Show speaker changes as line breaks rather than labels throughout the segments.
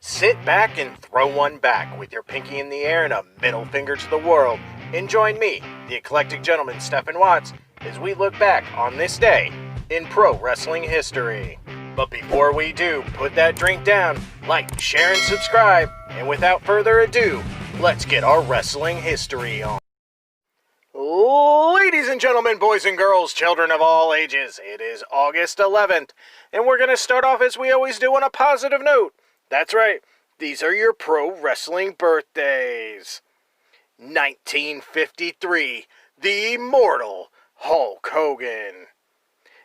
Sit back and throw one back with your pinky in the air and a middle finger to the world, and join me, the eclectic gentleman Stephen Watts, as we look back on this day in pro wrestling history. But before we do, put that drink down, like, share, and subscribe, and without further ado, let's get our wrestling history on. Ladies and gentlemen, boys and girls, children of all ages, it is August 11th, and we're going to start off as we always do on a positive note. That's right, these are your pro wrestling birthdays. 1953, the immortal Hulk Hogan.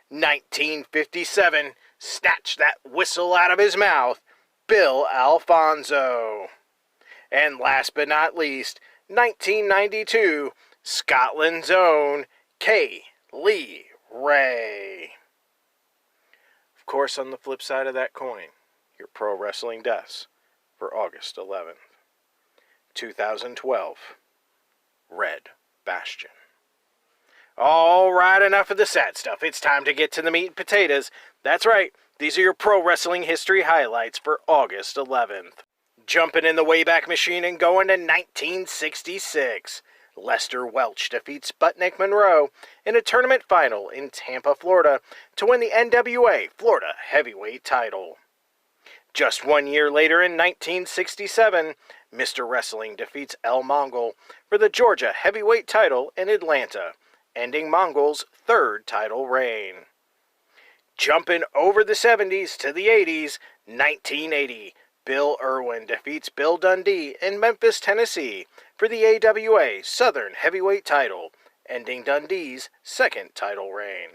1957, snatch that whistle out of his mouth, Bill Alfonso. And last but not least, 1992, Scotland's own Kay Lee Ray. Of course, on the flip side of that coin, your pro wrestling deaths for August 11th, 2012, Red Bastion. All right, enough of the sad stuff. It's time to get to the meat and potatoes. That's right, these are your pro wrestling history highlights for August 11th. Jumping in the Wayback Machine and going to 1966. Lester Welch defeats Sputnik Monroe in a tournament final in Tampa, Florida, to win the NWA Florida Heavyweight title. Just 1 year later in 1967, Mr. Wrestling defeats El Mongol for the Georgia Heavyweight title in Atlanta, ending Mongol's third title reign. Jumping over the 70s to the 80s, 1980, Bill Irwin defeats Bill Dundee in Memphis, Tennessee for the AWA Southern Heavyweight title, ending Dundee's second title reign.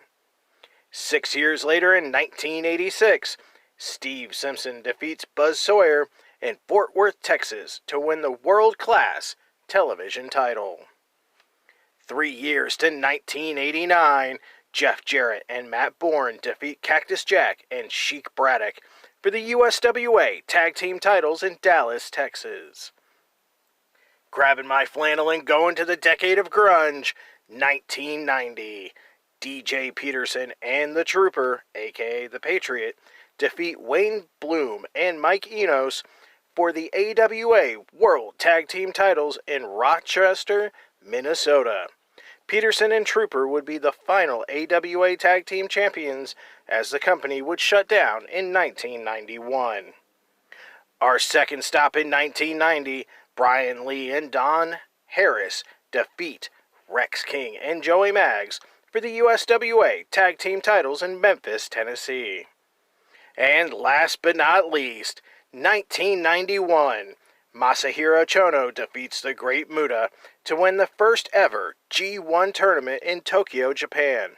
6 years later in 1986, Steve Simpson defeats Buzz Sawyer in Fort Worth, Texas to win the world-class television title. 3 years to 1989, Jeff Jarrett and Matt Bourne defeat Cactus Jack and Sheik Braddock for the USWA Tag Team titles in Dallas, Texas. Grabbing my flannel and going to the decade of grunge, 1990. DJ Peterson and the Trooper, aka the Patriot, defeat Wayne Bloom and Mike Enos for the AWA World Tag Team titles in Rochester, Minnesota. Peterson and Trooper would be the final AWA Tag Team champions as the company would shut down in 1991. Our second stop in 1990, Brian Lee and Don Harris defeat Rex King and Joey Maggs for the USWA Tag Team titles in Memphis, Tennessee. And last but not least, 1991, Masahiro Chono defeats the Great Muta to win the first ever G1 tournament in Tokyo, Japan.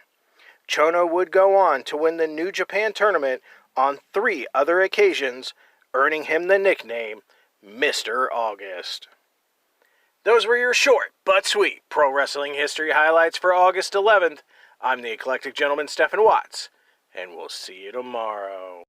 Chono would go on to win the New Japan tournament on 3 other occasions, earning him the nickname Mr. August. Those were your short but sweet pro wrestling history highlights for August 11th. I'm the eclectic gentleman Stephen Watts, and we'll see you tomorrow.